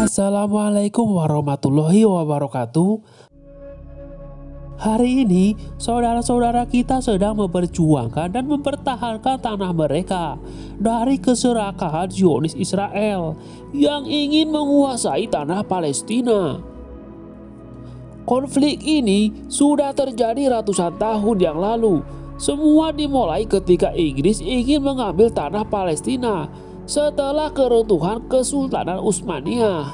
Assalamualaikum warahmatullahi wabarakatuh. Hari ini, saudara-saudara kita sedang memperjuangkan dan mempertahankan tanah mereka dari keserakahan Zionis Israel yang ingin menguasai tanah Palestina. Konflik ini sudah terjadi ratusan tahun yang lalu. Semua dimulai ketika Inggris ingin mengambil tanah Palestina setelah keruntuhan Kesultanan Utsmaniyah.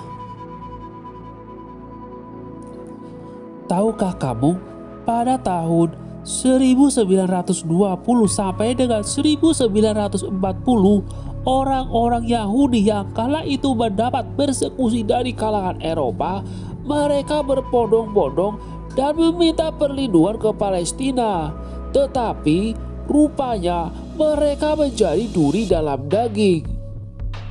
Tahukah kamu, pada tahun 1920 sampai dengan 1940, orang-orang Yahudi yang kala itu mendapat persekusi dari kalangan Eropa, mereka berbondong-bondong dan meminta perlindungan ke Palestina. Tetapi rupanya mereka menjadi duri dalam daging.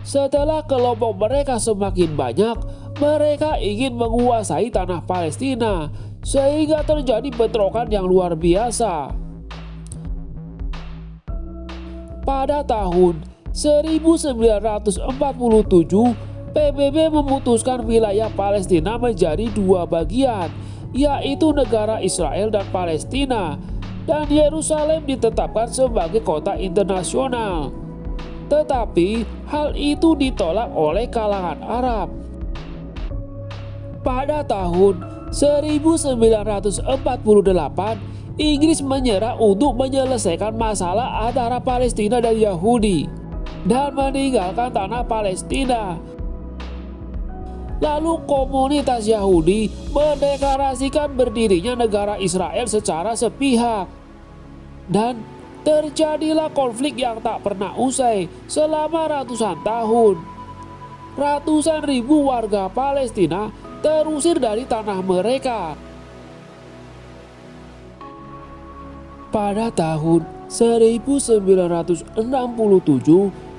Setelah kelompok mereka semakin banyak, mereka ingin menguasai tanah Palestina, sehingga terjadi bentrokan yang luar biasa. Pada tahun 1947, PBB memutuskan wilayah Palestina menjadi dua bagian, yaitu negara Israel dan Palestina, dan Yerusalem ditetapkan sebagai kota internasional. Tetapi hal itu ditolak oleh kalangan Arab. Pada tahun 1948, Inggris menyerah untuk menyelesaikan masalah antara Palestina dan Yahudi dan meninggalkan tanah Palestina. Lalu komunitas Yahudi mendeklarasikan berdirinya negara Israel secara sepihak. Dan terjadilah konflik yang tak pernah usai selama ratusan tahun. Ratusan ribu warga Palestina terusir dari tanah mereka. Pada tahun 1967,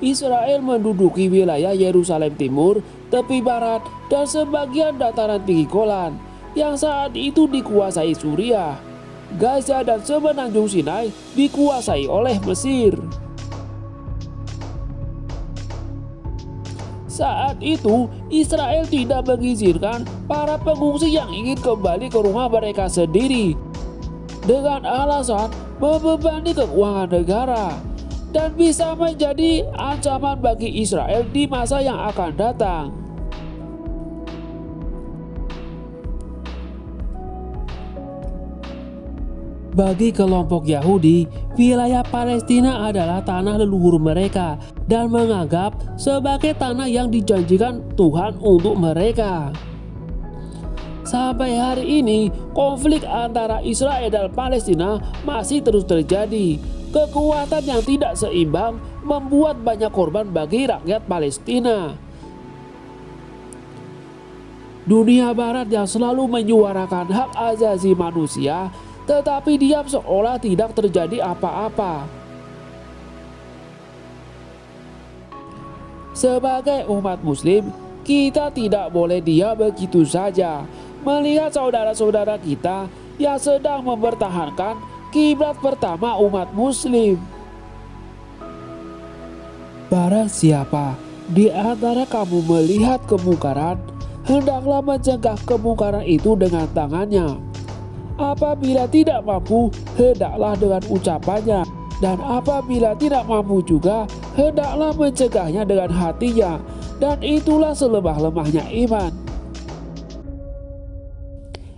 Israel menduduki wilayah Yerusalem Timur, tepi barat, dan sebagian dataran tinggi Golan yang saat itu dikuasai Suriah. Gaza dan semenanjung Sinai dikuasai oleh Mesir. Saat itu, Israel tidak mengizinkan para pengungsi yang ingin kembali ke rumah mereka sendiri dengan alasan membebani keuangan negara dan bisa menjadi ancaman bagi Israel di masa yang akan datang. Bagi kelompok Yahudi, wilayah Palestina adalah tanah leluhur mereka dan menganggap sebagai tanah yang dijanjikan Tuhan untuk mereka. Sampai hari ini, konflik antara Israel dan Palestina masih terus terjadi. Kekuatan yang tidak seimbang membuat banyak korban bagi rakyat Palestina. Dunia Barat yang selalu menyuarakan hak asasi manusia, tetapi diam seolah tidak terjadi apa-apa. Sebagai umat Muslim, kita tidak boleh diam begitu saja melihat saudara-saudara kita yang sedang mempertahankan kiblat pertama umat Muslim. Barang siapa di antara kamu melihat kemungkaran, hendaklah mencegah kemungkaran itu dengan tangannya. Apabila tidak mampu, hendaklah dengan ucapannya. Dan apabila tidak mampu juga, hendaklah mencegahnya dengan hatinya. Dan itulah selemah-lemahnya iman.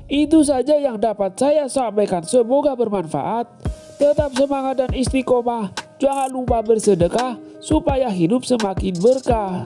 Itu saja yang dapat saya sampaikan. Semoga bermanfaat. Tetap semangat dan istiqomah. Jangan lupa bersedekah supaya hidup semakin berkah.